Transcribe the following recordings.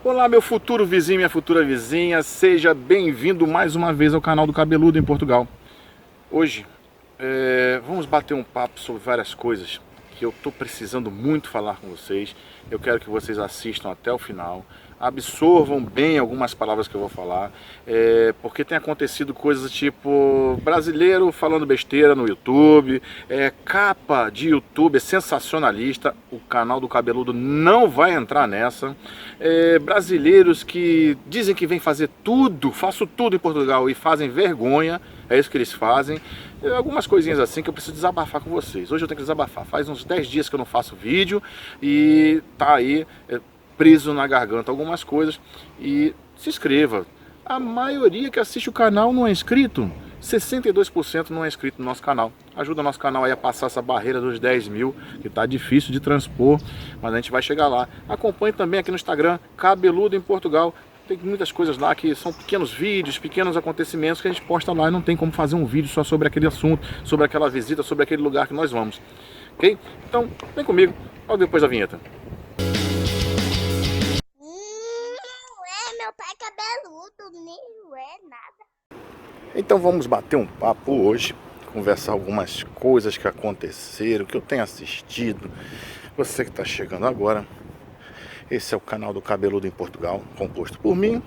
Olá, meu futuro vizinho, minha futura vizinha, seja bem-vindo mais uma vez ao canal do Cabeludo em Portugal. Hoje vamos bater um papo sobre várias coisas que eu estou precisando muito falar com vocês. Eu quero que vocês assistam até o final, absorvam bem algumas palavras que eu vou falar, porque tem acontecido coisas tipo brasileiro falando besteira no YouTube, capa de YouTube sensacionalista. O canal do Cabeludo não vai entrar nessa. Brasileiros que dizem que vem fazer tudo, faço tudo em Portugal e fazem vergonha, é isso que eles fazem. Algumas coisinhas assim que eu preciso desabafar com vocês. Hoje eu tenho que desabafar. Faz uns 10 dias que eu não faço vídeo e tá aí preso na garganta algumas coisas. E se inscreva. A maioria que assiste o canal não é inscrito. 62% não é inscrito no nosso canal. Ajuda o nosso canal aí a passar essa barreira dos 10 mil, que tá difícil de transpor, mas a gente vai chegar lá. Acompanhe também aqui no Instagram, Cabeludo em Portugal. Tem muitas coisas lá que são pequenos vídeos, pequenos acontecimentos que a gente posta lá e não tem como fazer um vídeo só sobre aquele assunto, sobre aquela visita, sobre aquele lugar que nós vamos. Ok? Então, vem comigo, logo depois da vinheta. Meu pai cabeludo, nem é nada. Então vamos bater um papo hoje, conversar algumas coisas que aconteceram, que eu tenho assistido. Você que está chegando agora, esse é o canal do Cabeludo em Portugal, composto por mim,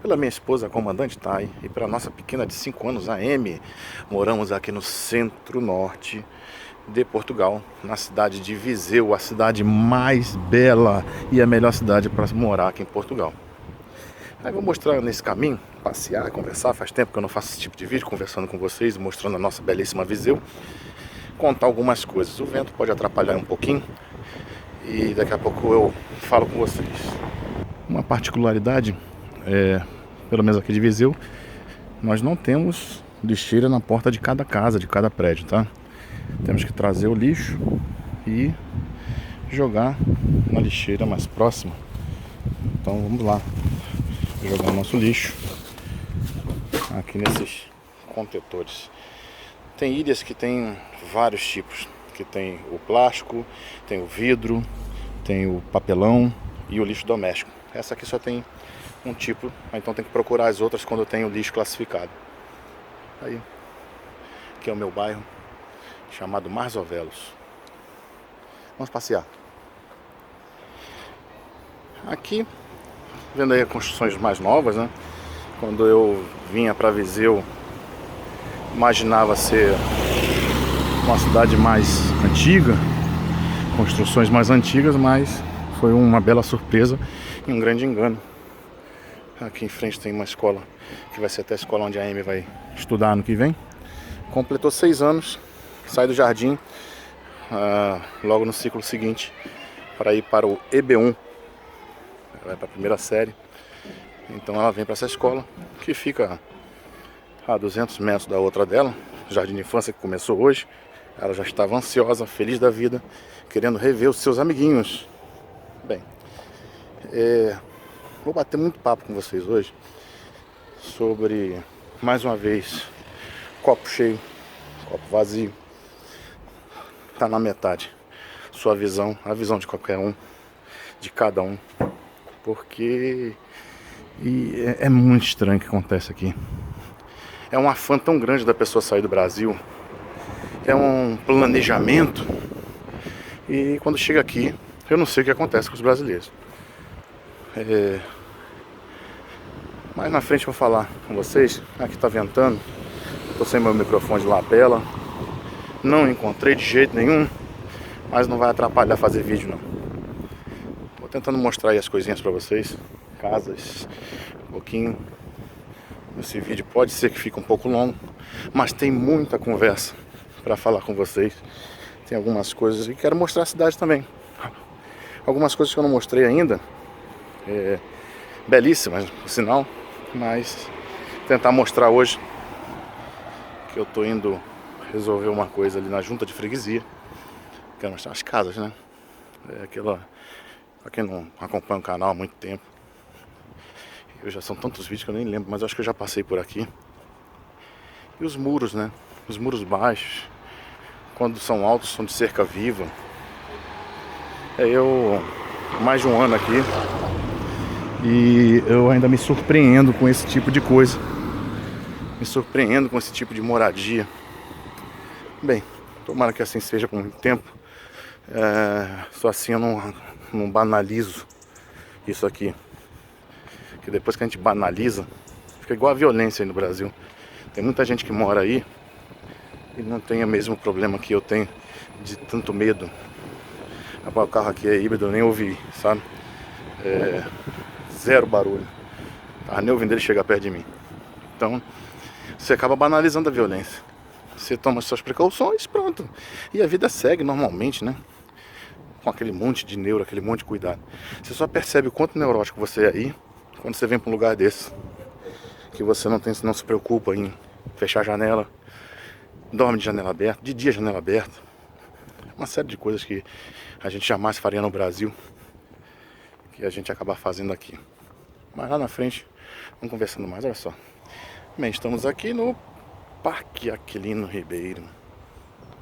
pela minha esposa, a comandante Thay, e pela nossa pequena de 5 anos, a Amy. Moramos aqui no centro-norte de Portugal, na cidade de Viseu, a cidade mais bela e a melhor cidade para morar aqui em Portugal. Aí vou mostrar nesse caminho, passear, conversar. Faz tempo que eu não faço esse tipo de vídeo, conversando com vocês, mostrando a nossa belíssima Viseu. Contar algumas coisas. O vento pode atrapalhar um pouquinho e daqui a pouco eu falo com vocês. Uma particularidade, pelo menos aqui de Viseu, nós não temos lixeira na porta de cada casa, de cada prédio, tá? Temos que trazer o lixo e jogar na lixeira mais próxima. Então vamos lá jogar o nosso lixo aqui nesses contentores. Tem ilhas que tem vários tipos, que tem o plástico, tem o vidro, tem o papelão e o lixo doméstico. Essa aqui só tem um tipo, então tem que procurar as outras quando eu tenho o lixo classificado. Aí, aqui é o meu bairro, chamado Marzovelos. Vamos passear. Aqui, vendo aí as construções mais novas, né? Quando eu vinha para Viseu, imaginava ser uma cidade mais antiga, construções mais antigas, mas foi uma bela surpresa e um grande engano. Aqui em frente tem uma escola, que vai ser até a escola onde a Amy vai estudar ano que vem. Completou 6 anos, sai do jardim logo no ciclo seguinte para ir para o EB1. Ela vai para a primeira série. Então ela vem para essa escola, que fica a 200 metros da outra dela, jardim de infância, que começou hoje. Ela já estava ansiosa, feliz da vida, querendo rever os seus amiguinhos. Bem, vou bater muito papo com vocês hoje sobre, mais uma vez, copo cheio, copo vazio. Tá na metade. Sua visão, a visão de qualquer um, de cada um. Porque é muito estranho o que acontece aqui. É um afã tão grande da pessoa sair do Brasil. É um planejamento. E quando chega aqui, eu não sei o que acontece com os brasileiros. Mais na frente eu vou falar com vocês. Aqui tá ventando. Tô sem meu microfone de lapela. Não encontrei de jeito nenhum. Mas não vai atrapalhar fazer vídeo não. Vou tentando mostrar aí as coisinhas pra vocês. Casas, um pouquinho. Esse vídeo pode ser que fique um pouco longo, mas tem muita conversa para falar com vocês. Tem algumas coisas e quero mostrar a cidade também. Algumas coisas que eu não mostrei ainda, belíssimas, por sinal, mas tentar mostrar hoje que eu tô indo resolver uma coisa ali na junta de freguesia. Quero mostrar as casas, né? Pra quem não acompanha o canal há muito tempo, já são tantos vídeos que eu nem lembro, mas eu acho que eu já passei por aqui. E os muros, né? Os muros baixos, quando são altos, são de cerca viva. Eu, mais de um ano aqui, E eu ainda me surpreendo com esse tipo de coisa. Me surpreendo com esse tipo de moradia. Bem, tomara que assim seja por muito tempo. Só assim eu não banalizo isso aqui. Porque depois que a gente banaliza, fica igual a violência aí no Brasil. Tem muita gente que mora aí e não tem o mesmo problema que eu tenho de tanto medo. O carro aqui é híbrido, eu nem ouvi, sabe? Zero barulho. Tava nem ouvindo ele chegar perto de mim. Então, você acaba banalizando a violência. Você toma suas precauções, pronto. E a vida segue normalmente, né? Com aquele monte de neuro, aquele monte de cuidado. Você só percebe o quanto neurótico você é aí quando você vem para um lugar desse. Que você não se preocupa em fechar a janela, dorme de janela aberta, de dia janela aberta. Uma série de coisas que a gente jamais faria no Brasil, que a gente acaba fazendo aqui. Mas lá na frente, vamos conversando mais, olha só. Bem, estamos aqui no Parque Aquilino Ribeiro.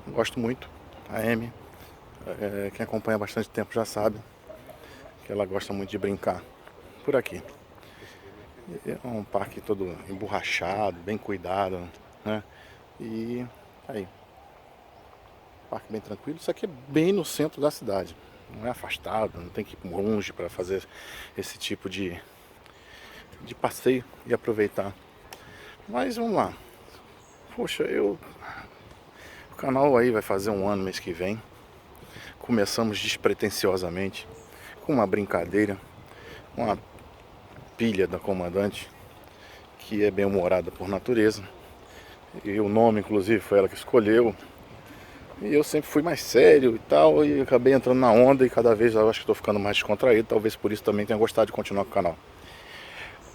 Gosto muito. A Amy, quem acompanha há bastante tempo já sabe que ela gosta muito de brincar por aqui. É um parque todo emborrachado, bem cuidado, né? E aí, parque bem tranquilo. Isso aqui é bem no centro da cidade, não é afastado, não tem que ir longe para fazer esse tipo de passeio e aproveitar. Mas vamos lá. Poxa, o canal aí vai fazer um ano mês que vem. Começamos despretensiosamente com uma brincadeira, uma pilha da comandante, que é bem humorada por natureza. E o nome, inclusive, foi ela que escolheu. E eu sempre fui mais sério e tal, e acabei entrando na onda, e cada vez eu acho que estou ficando mais descontraído. Talvez por isso também tenha gostado de continuar com o canal.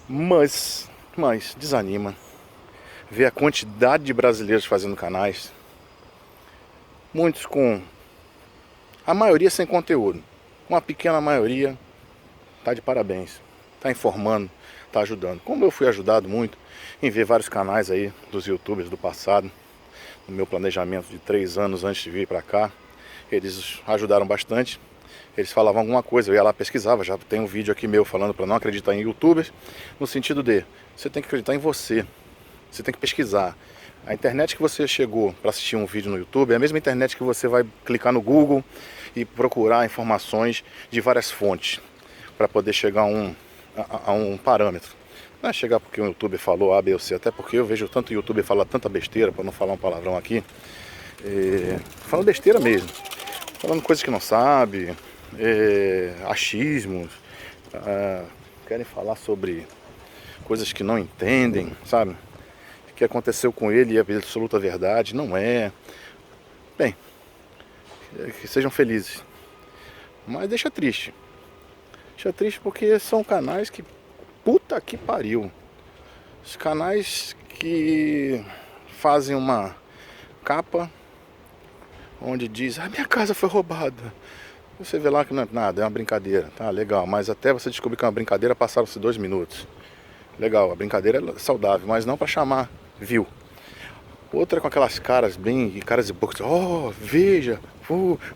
Mas desanima ver a quantidade de brasileiros fazendo canais, muitos com a maioria sem conteúdo, uma pequena maioria tá de parabéns, tá informando, tá ajudando. Como eu fui ajudado muito em ver vários canais aí dos youtubers do passado, no meu planejamento de 3 anos antes de vir para cá, eles ajudaram bastante. Eles falavam alguma coisa, eu ia lá pesquisava, já tem um vídeo aqui meu falando para não acreditar em youtubers, no sentido de, você tem que acreditar em você, você tem que pesquisar. A internet que você chegou para assistir um vídeo no YouTube é a mesma internet que você vai clicar no Google e procurar informações de várias fontes para poder chegar a um parâmetro. Não é chegar porque um youtuber falou A, B ou C, até porque eu vejo tanto youtuber falar tanta besteira, para não falar um palavrão aqui, falando besteira mesmo, falando coisas que não sabe, achismos, querem falar sobre coisas que não entendem, sabe? O que aconteceu com ele é a absoluta verdade, não é. Bem, que sejam felizes, mas deixa triste. Deixa triste porque são canais que, puta que pariu, os canais que fazem uma capa onde diz, minha casa foi roubada. Você vê lá que não é nada, é uma brincadeira, tá legal, mas até você descobrir que é uma brincadeira passaram-se 2 minutos. Legal, a brincadeira é saudável, mas não para chamar view. Outra com aquelas caras caras e bocas, veja,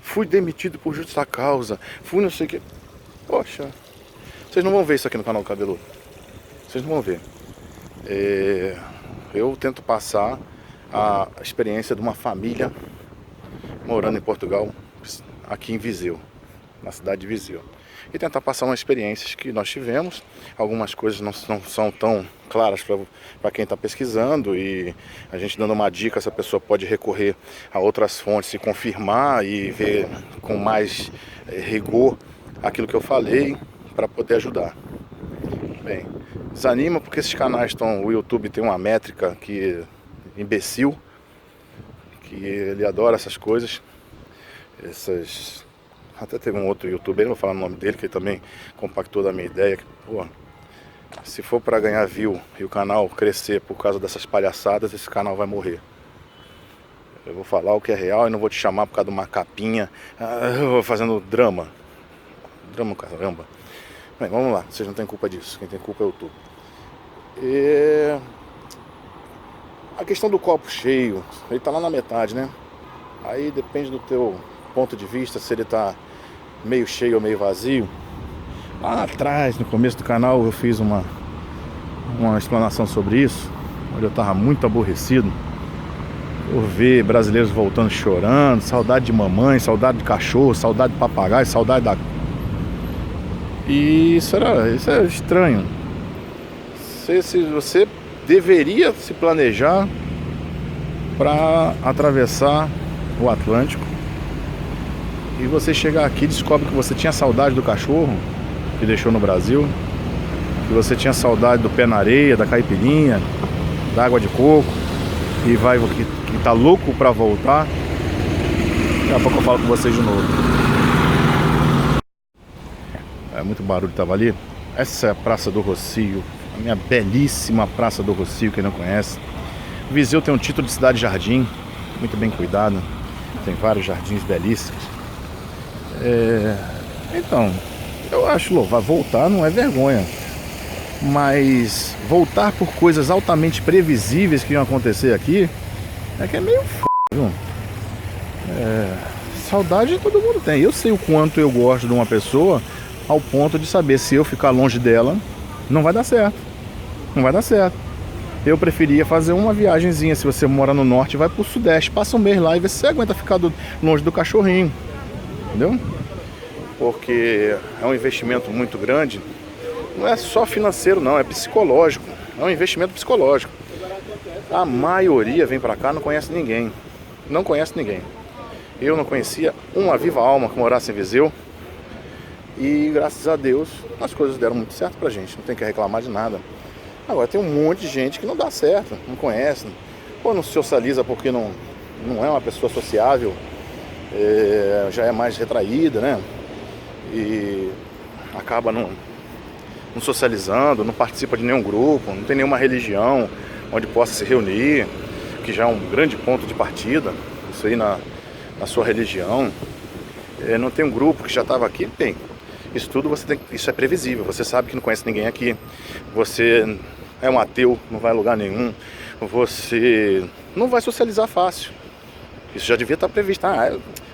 fui demitido por justa causa, fui não sei o que. Poxa, vocês não vão ver isso aqui no canal do Cabeludo. Vocês não vão ver. Eu tento passar a experiência de uma família morando em Portugal, aqui em Viseu, na cidade de Viseu. E tentar passar umas experiências que nós tivemos. Algumas coisas não são tão claras para quem está pesquisando, e a gente dando uma dica, essa pessoa pode recorrer a outras fontes e confirmar e ver com mais rigor aquilo que eu falei para poder ajudar. Bem, desanima porque esses canais o YouTube tem uma métrica que imbecil, que ele adora essas coisas, até teve um outro youtuber, não vou falar o nome dele, que ele também compactou da minha ideia, que, se for para ganhar view e o canal crescer por causa dessas palhaçadas, esse canal vai morrer. Eu vou falar o que é real e não vou te chamar por causa de uma capinha, fazendo drama. Drama, caramba. Bem, vamos lá, vocês não têm culpa disso, quem tem culpa é o YouTube. A questão do copo cheio, ele tá lá na metade, né? Aí depende do teu ponto de vista, se ele tá meio cheio ou meio vazio. Lá atrás, no começo do canal, eu fiz uma explanação sobre isso, onde eu estava muito aborrecido por ver brasileiros voltando chorando, saudade de mamãe, saudade de cachorro, saudade de papagaio, saudade da... E isso era estranho. Você deveria se planejar para atravessar o Atlântico e você chegar aqui e descobre que você tinha saudade do cachorro que deixou no Brasil, que você tinha saudade do pé na areia, da caipirinha, da água de coco, e que tá louco para voltar. Daqui a pouco eu falo com vocês de novo. É muito barulho, tava ali. Essa é a Praça do Rossio, a minha belíssima Praça do Rossio, quem não conhece. Viseu tem um título de cidade-jardim, muito bem cuidado, tem vários jardins belíssimos. Então, eu acho louvável, voltar não é vergonha, mas voltar por coisas altamente previsíveis que iam acontecer aqui, é que é meio viu? Saudade todo mundo tem. Eu sei o quanto eu gosto de uma pessoa, ao ponto de saber, se eu ficar longe dela, não vai dar certo. Não vai dar certo. Eu preferia fazer uma viagenzinha. Se você mora no norte, vai pro sudeste, passa um mês lá e vê se você aguenta ficar longe do cachorrinho. Entendeu? Porque é um investimento muito grande. Não é só financeiro não, é psicológico. É um investimento psicológico. A maioria vem pra cá, não conhece ninguém. Não conhece ninguém. Eu não conhecia uma viva alma que morasse em Viseu. E graças a Deus as coisas deram muito certo pra gente. Não tem que reclamar de nada. Agora tem um monte de gente que não dá certo, não conhece, ou não se socializa porque não é uma pessoa sociável, já é mais retraída, né? E acaba não socializando, não participa de nenhum grupo, não tem nenhuma religião onde possa se reunir, que já é um grande ponto de partida, isso aí na sua religião. Não tem um grupo que já estava aqui, tem. Isso tudo isso é previsível, você sabe que não conhece ninguém aqui, você é um ateu, não vai a lugar nenhum, você não vai socializar fácil. Isso já devia estar previsto.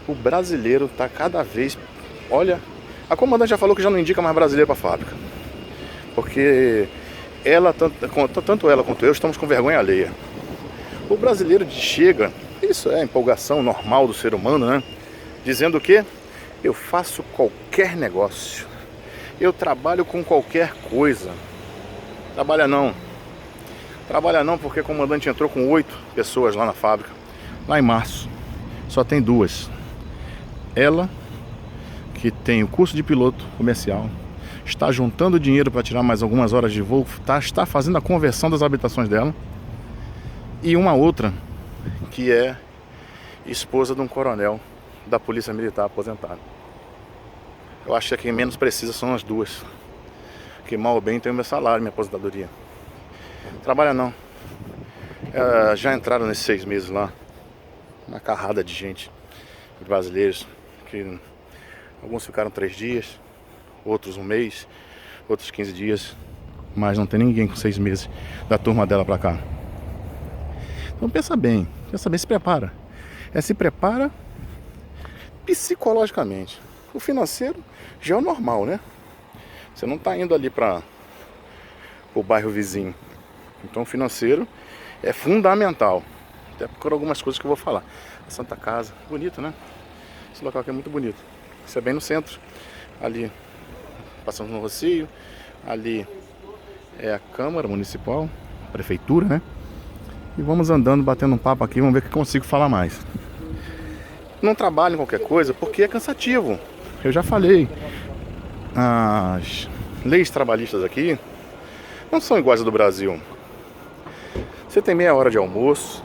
O brasileiro está cada vez... Olha, a comandante já falou que já não indica mais brasileiro para a fábrica. Porque ela, tanto ela quanto eu, estamos com vergonha alheia. O brasileiro chega, isso é a empolgação normal do ser humano, né? Dizendo que eu faço qualquer negócio, eu trabalho com qualquer coisa. Trabalha não porque o comandante entrou com 8 pessoas lá na fábrica, lá em março. Só tem 2. Ela, que tem o curso de piloto comercial, está juntando dinheiro para tirar mais algumas horas de voo, está fazendo a conversão das habitações dela. E uma outra, que é esposa de um coronel da Polícia Militar aposentado. Eu acho que quem menos precisa são as 2. Que mal ou bem tem o meu salário, minha aposentadoria. Trabalha não. Já entraram nesses 6 meses lá, uma carrada de gente, de brasileiros, que alguns ficaram 3 dias, outros 1 mês, outros 15 dias, mas não tem ninguém com 6 meses da turma dela pra cá. Então pensa bem, se prepara. Se prepara psicologicamente. O financeiro já é o normal, né? Você não está indo ali para o bairro vizinho. Então o financeiro é fundamental. Até por algumas coisas que eu vou falar. A Santa Casa, bonito, né? Esse local aqui é muito bonito. Isso é bem no centro. Ali, passamos no Rossio. Ali é a Câmara Municipal, a Prefeitura, né? E vamos andando, batendo um papo aqui. Vamos ver o que consigo falar mais. Não trabalho em qualquer coisa porque é cansativo. Eu já falei. As leis trabalhistas aqui não são iguais às do Brasil. Você tem meia hora de almoço.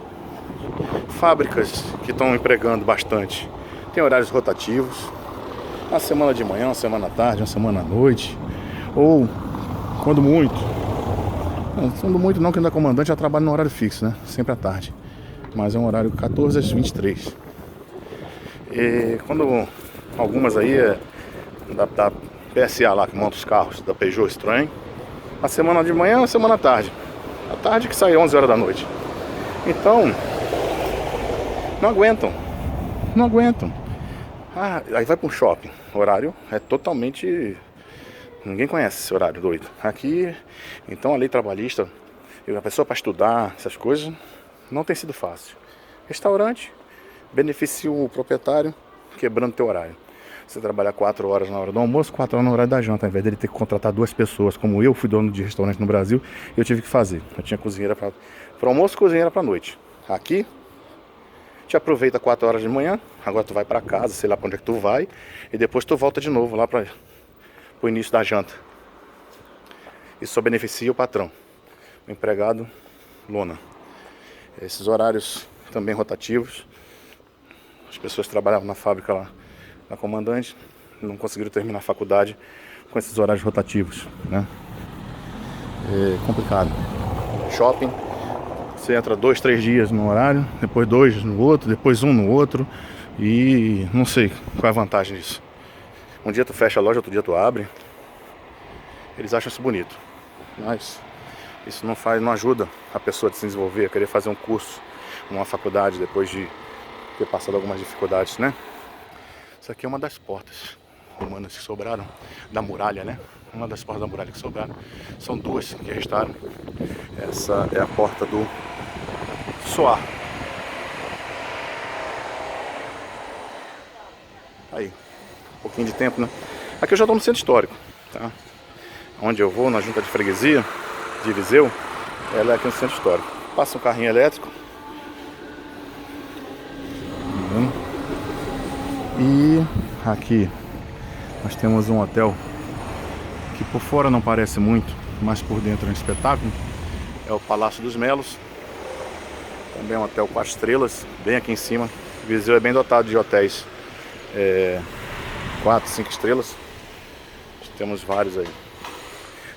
Fábricas que estão empregando bastante tem horários rotativos. Uma semana de manhã, uma semana à tarde, uma semana à noite. Ou, quando muito não, que ainda é comandante, já trabalha no horário fixo, né? Sempre à tarde. Mas é um horário 14 às 23. E quando algumas aí da PSA lá, que monta os carros, da Peugeot Citroën, a semana de manhã, a semana à tarde. À tarde que sai 11 horas da noite. Então, não aguentam. Aí vai para um shopping. O horário é totalmente Ninguém conhece esse horário doido. Aqui, então a lei trabalhista, a pessoa para estudar essas coisas, não tem sido fácil. Restaurante beneficia o proprietário quebrando teu horário. Você trabalhar 4 horas na hora do almoço, 4 horas na hora da janta, ao invés dele ter que contratar 2 pessoas, como eu fui dono de restaurante no Brasil, eu tive que fazer. Eu tinha cozinheira para o almoço e cozinheira para a noite. Aqui, te aproveita 4 horas de manhã, agora tu vai para casa, sei lá para onde é que tu vai, e depois tu volta de novo lá para o início da janta. Isso só beneficia o patrão, o empregado, lona. Esses horários também rotativos. As pessoas que trabalhavam na fábrica lá, na Comandante, não conseguiram terminar a faculdade com esses horários rotativos, né? É complicado. Shopping, você entra 2, 3 dias no horário, depois 2 no outro, depois 1 no outro, e não sei qual é a vantagem disso. Um dia tu fecha a loja, outro dia tu abre. Eles acham isso bonito, mas isso não ajuda a pessoa a se desenvolver, a querer fazer um curso, uma faculdade depois de ter passado algumas dificuldades, né? Isso aqui é uma das portas romanas que sobraram, da muralha, né? Uma das portas da muralha que sobraram. São 2 que restaram. Essa é a porta do Soar. Aí, um pouquinho de tempo, né? Aqui eu já estou no centro histórico, tá? Onde eu vou, na junta de freguesia de Viseu, ela é aqui no centro histórico. Passa um carrinho elétrico. E aqui nós temos um hotel que por fora não parece muito, mas por dentro é um espetáculo. É o Palácio dos Melos. Também é um hotel 4 estrelas, bem aqui em cima. Viseu é bem dotado de hotéis 4, 5 estrelas. Temos vários aí.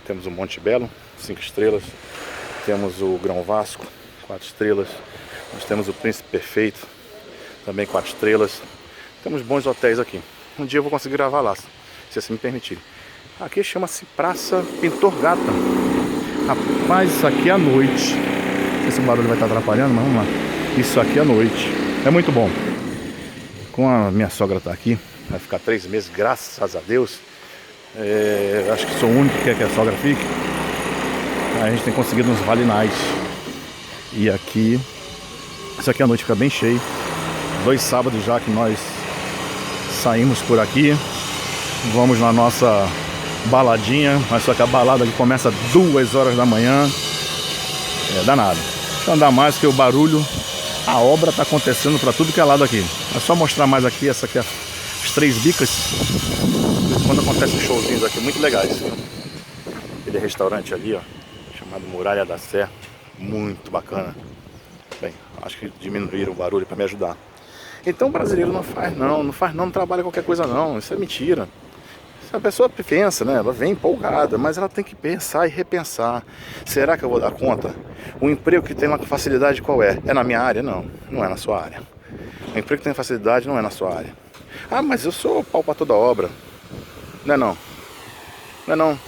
Temos o Monte Belo, 5 estrelas. Temos o Grão Vasco, 4 estrelas. Nós temos o Príncipe Perfeito, também 4 estrelas. Temos bons hotéis aqui. Um dia eu vou conseguir gravar lá, se assim me permitir. Aqui chama-se Praça Pintor Gata. Rapaz, isso aqui à noite. Esse barulho vai estar atrapalhando, mas vamos lá. Isso aqui à noite é muito bom. Com a minha sogra tá aqui, vai ficar 3 meses, graças a Deus. Acho que sou o único que quer que a sogra fique. A gente tem conseguido uns Vale Night. E aqui, isso aqui à noite fica bem cheio. 2 sábados já que nós saímos por aqui. Vamos na nossa baladinha. Mas só que a balada aqui começa 2 horas da manhã. É danado. Deixa eu andar mais que o barulho. A obra tá acontecendo para tudo que é lado aqui. É só mostrar mais aqui. Essa aqui é as 3 bicas. Quando acontecem showzinhos aqui muito legais. Aquele restaurante ali, ó, chamado Muralha da Sé. Muito bacana. Bem, acho que diminuíram o barulho para me ajudar. Então o brasileiro não faz não trabalha qualquer coisa não, isso é mentira. A pessoa pensa, né? Ela vem empolgada, mas ela tem que pensar e repensar. Será que eu vou dar conta? O emprego que tem uma facilidade qual é? É na minha área? Não, não é na sua área. O emprego que tem facilidade não é na sua área. Ah, mas eu sou pau para toda obra. Não é não. Não é não.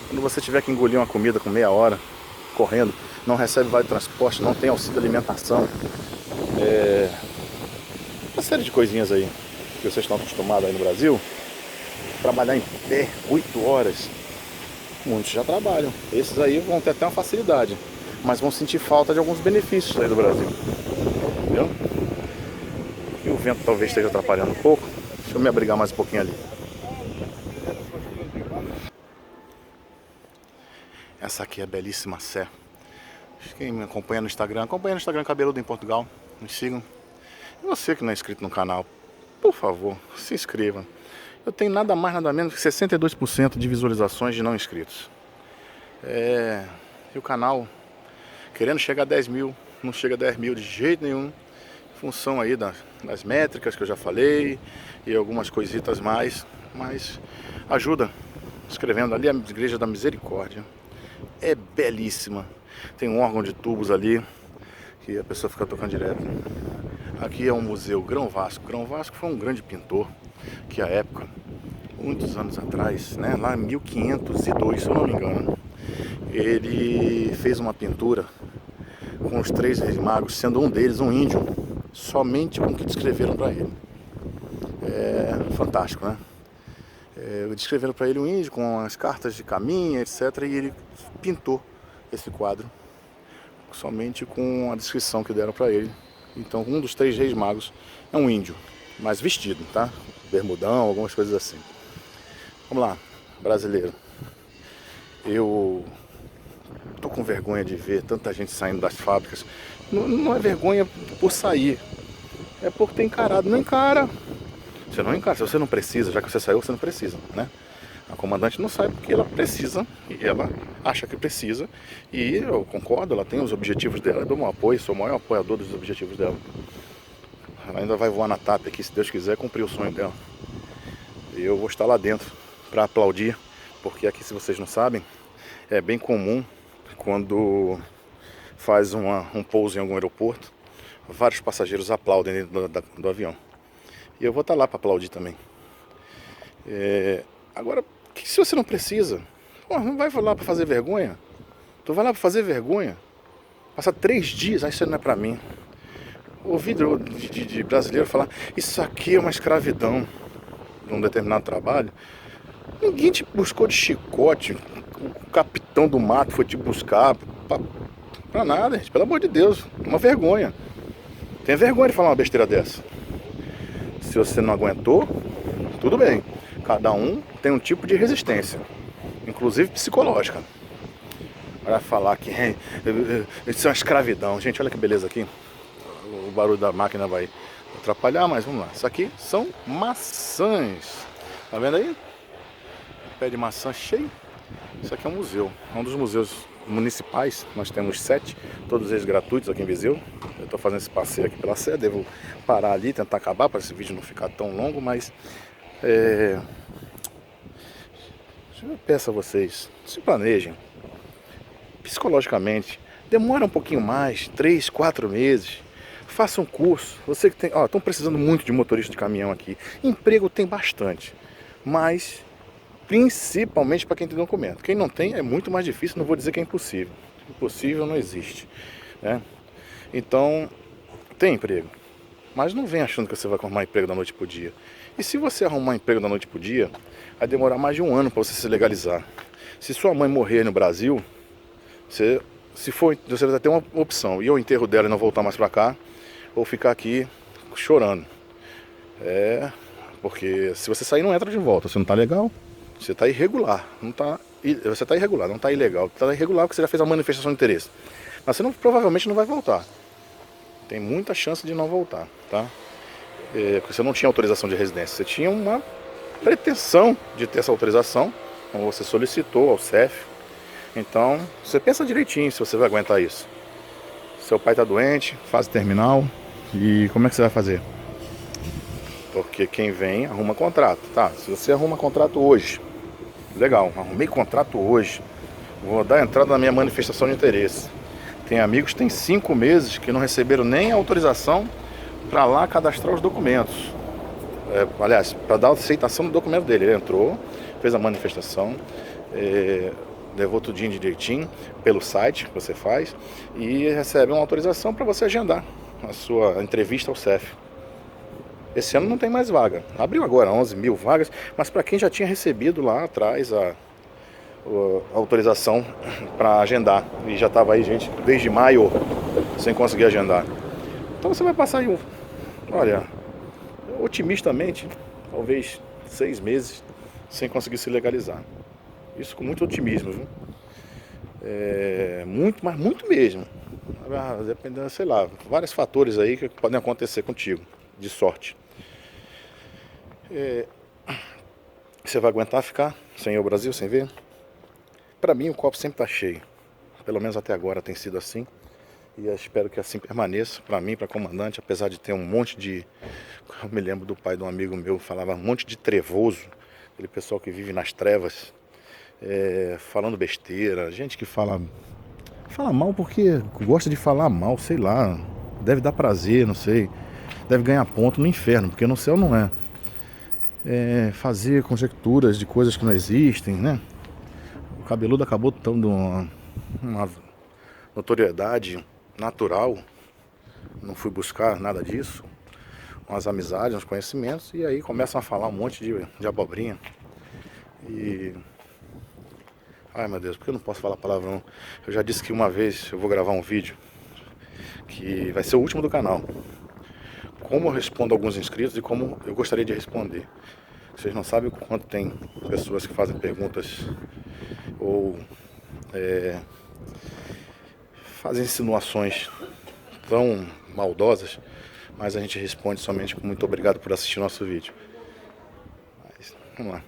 Quando você tiver que engolir uma comida com meia hora, correndo, não recebe vale transporte, não tem auxílio alimentação. Uma série de coisinhas aí que vocês estão acostumados aí no Brasil. Trabalhar em pé 8 horas. Muitos já trabalham. Esses aí vão ter até uma facilidade, mas vão sentir falta de alguns benefícios aí do Brasil. Entendeu? E o vento talvez esteja atrapalhando um pouco. Deixa eu me abrigar mais um pouquinho ali. Essa aqui é a belíssima Sé. Quem me acompanha no Instagram, Cabeludo em Portugal. Me sigam. E você que não é inscrito no canal, por favor, se inscreva. Eu tenho nada mais, nada menos que 62% de visualizações de não inscritos. E o canal, querendo chegar a 10 mil, não chega a 10 mil de jeito nenhum. Em função aí das métricas que eu já falei e algumas coisitas mais. Mas ajuda, escrevendo ali a Igreja da Misericórdia. É belíssima. Tem um órgão de tubos ali que a pessoa fica tocando direto. Aqui é um museu Grão Vasco. Grão Vasco foi um grande pintor que à época, muitos anos atrás, né, lá em 1502, se eu não me engano, ele fez uma pintura com os 3 reis magos, sendo um deles um índio, somente com o que descreveram para ele. É fantástico, né? descrevendo para ele um índio com as cartas de caminho, etc. E ele pintou esse quadro somente com a descrição que deram para ele. Então, um dos 3 reis magos é um índio, mas vestido, tá? Bermudão, algumas coisas assim. Vamos lá, brasileiro. Eu tô com vergonha de ver tanta gente saindo das fábricas. Não é vergonha por sair, é por ter encarado. Não encara. Você não encara. Se você não precisa, já que você saiu, você não precisa, né? A comandante não sai porque ela precisa, e ela acha que precisa, e eu concordo, ela tem os objetivos dela, eu dou um apoio, sou o maior apoiador dos objetivos dela. Ela ainda vai voar na TAP aqui, se Deus quiser, cumprir o sonho dela. E eu vou estar lá dentro para aplaudir, porque aqui, se vocês não sabem, é bem comum quando faz um pouso em algum aeroporto, vários passageiros aplaudem dentro do avião. E eu vou estar lá para aplaudir também. Agora, se você não precisa, não vai lá para fazer vergonha? Tu vai lá para fazer vergonha? Passa 3 dias, aí isso não é para mim. Ouvi de brasileiro falar, isso aqui é uma escravidão de um determinado trabalho. Ninguém te buscou de chicote, o capitão do mato foi te buscar, pra nada, gente, pelo amor de Deus, uma vergonha. Tem vergonha de falar uma besteira dessa. Se você não aguentou, tudo bem. Cada um tem um tipo de resistência, inclusive psicológica. Vai falar que isso é uma escravidão. Gente, olha que beleza aqui. O barulho da máquina vai atrapalhar, mas vamos lá. Isso aqui são maçãs. Tá vendo aí? Pé de maçã cheio. Isso aqui é um museu. É um dos museus municipais. Nós temos 7, todos eles gratuitos aqui em Viseu. Eu estou fazendo esse passeio aqui pela Sé. Devo parar ali, tentar acabar para esse vídeo não ficar tão longo, mas eu peço a vocês, se planejem psicologicamente. Demora um pouquinho mais, 3, 4 meses. Faça um curso. Você que tem, estão precisando muito de motorista de caminhão aqui. Emprego tem bastante, mas principalmente para quem tem documento. Quem não tem é muito mais difícil. Não vou dizer que é impossível. Impossível não existe, né? Então, tem emprego, mas não vem achando que você vai arrumar emprego da noite pro dia. E se você arrumar emprego da noite pro dia, vai demorar mais de 1 ano para você se legalizar. Se sua mãe morrer no Brasil, você vai ter uma opção: ir ao enterro dela e não voltar mais para cá, ou ficar aqui chorando. Porque se você sair, não entra de volta. Você não tá legal, você está irregular. Você está irregular, não está ilegal. Está irregular porque você já fez a manifestação de interesse. Mas você provavelmente não vai voltar. Tem muita chance de não voltar, tá? Porque você não tinha autorização de residência. Você tinha uma pretensão de ter essa autorização, como você solicitou ao CEF. Então, você pensa direitinho se você vai aguentar isso. Seu pai está doente, fase terminal, e como é que você vai fazer? Porque quem vem arruma contrato, tá? Se você arruma contrato hoje, legal, arrumei contrato hoje, vou dar entrada na minha manifestação de interesse. Tem amigos que têm 5 meses que não receberam nem a autorização para lá cadastrar os documentos. Aliás, para dar a aceitação do documento dele. Ele entrou, fez a manifestação, levou tudinho direitinho pelo site que você faz e recebe uma autorização para você agendar a sua entrevista ao CEF. Esse ano não tem mais vaga. Abriu agora 11 mil vagas, mas para quem já tinha recebido lá atrás a autorização para agendar. E já estava aí, gente, desde maio sem conseguir agendar. Então você vai passar aí, olha, otimistamente, talvez 6 meses sem conseguir se legalizar. Isso com muito otimismo, viu? Muito, mas muito mesmo. Dependendo, sei lá, vários fatores aí que podem acontecer contigo, de sorte. Você vai aguentar ficar sem ir ao Brasil, sem ver? Para mim o copo sempre está cheio. Pelo menos até agora tem sido assim. E eu espero que assim permaneça, para mim, para comandante, apesar de ter um monte de... Eu me lembro do pai de um amigo meu, falava um monte de trevoso, aquele pessoal que vive nas trevas, falando besteira, gente que fala mal porque gosta de falar mal, sei lá, deve dar prazer, não sei, deve ganhar ponto no inferno, porque no céu não é. Fazer conjecturas de coisas que não existem, né? O Cabeludo acabou dando uma notoriedade natural, não fui buscar nada disso, umas amizades, uns conhecimentos, e aí começam a falar um monte de abobrinha. E... ai meu Deus, por que eu não posso falar palavrão? Eu já disse que uma vez eu vou gravar um vídeo que vai ser o último do canal. Como eu respondo alguns inscritos e como eu gostaria de responder. Vocês não sabem o quanto tem pessoas que fazem perguntas ou fazem insinuações tão maldosas, mas a gente responde somente com muito obrigado por assistir nosso vídeo. Mas, vamos lá.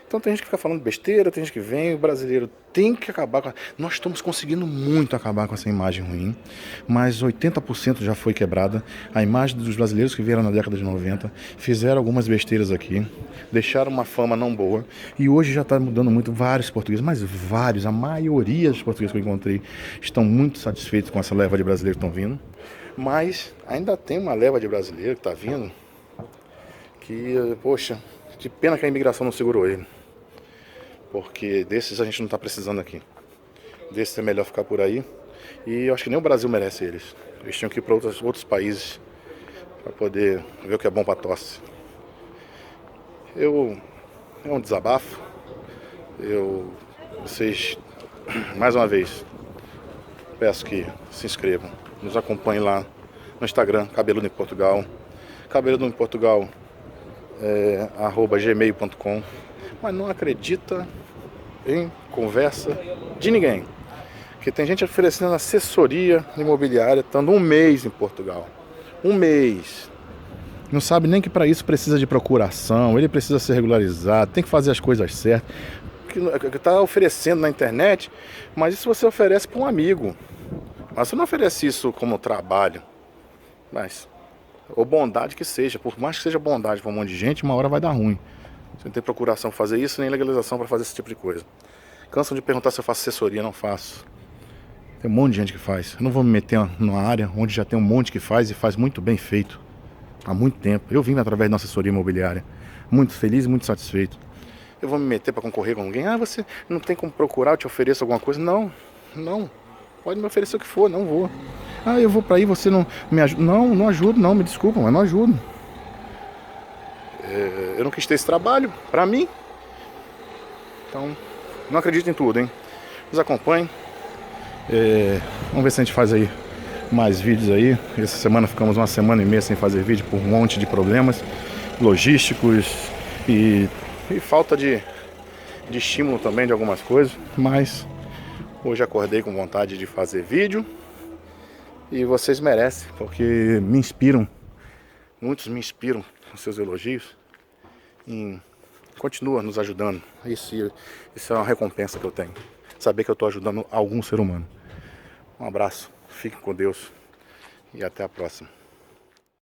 Então tem gente que fica falando besteira, tem gente que vem, o brasileiro tem que acabar com... Nós estamos conseguindo muito acabar com essa imagem ruim, mas 80% já foi quebrada. A imagem dos brasileiros que vieram na década de 90, fizeram algumas besteiras aqui, deixaram uma fama não boa, e hoje já está mudando muito. Vários portugueses, mas vários, a maioria dos portugueses que eu encontrei estão muito satisfeitos com essa leva de brasileiros que estão vindo. Mas ainda tem uma leva de brasileiro que está vindo, que, poxa, que pena que a imigração não segurou ele. Porque desses a gente não está precisando aqui. Desses é melhor ficar por aí. E eu acho que nem o Brasil merece eles. Eles tinham que ir para outros países para poder ver o que é bom para tosse. É um desabafo. Vocês, mais uma vez, peço que se inscrevam. Nos acompanhem lá no Instagram, Cabeludo em Portugal. Cabeludo em Portugal @gmail.com. Mas não acredita em conversa de ninguém. Porque tem gente oferecendo assessoria imobiliária, estando um mês em Portugal. Um mês. Não sabe nem que para isso precisa de procuração, ele precisa ser regularizado, tem que fazer as coisas certas. Que está oferecendo na internet, mas isso você oferece para um amigo. Mas você não oferece isso como trabalho. Mas, ou bondade que seja, por mais que seja bondade para um monte de gente, uma hora vai dar ruim. Você não tem procuração para fazer isso, nem legalização para fazer esse tipo de coisa. Cansam de perguntar se eu faço assessoria, não faço. Tem um monte de gente que faz. Eu não vou me meter numa área onde já tem um monte que faz e faz muito bem feito. Há muito tempo. Eu vim através da assessoria imobiliária. Muito feliz e muito satisfeito. Eu vou me meter para concorrer com alguém? Ah, você não tem como procurar, eu te ofereço alguma coisa? Não. Pode me oferecer o que for, não vou. Ah, eu vou para aí, você não me ajuda? Não ajudo, não, me desculpa, mas não ajudo. Eu não quis ter esse trabalho pra mim. Então, não acredito em tudo, hein? Nos acompanhem. Vamos ver se a gente faz aí mais vídeos aí. Essa semana ficamos uma semana e meia sem fazer vídeo por um monte de problemas logísticos e falta de estímulo também de algumas coisas. Mas hoje acordei com vontade de fazer vídeo. E vocês merecem, porque me inspiram. Muitos me inspiram com seus elogios. E continua nos ajudando. Isso é uma recompensa que eu tenho. Saber que eu estou ajudando algum ser humano. Um abraço, fiquem com Deus e até a próxima.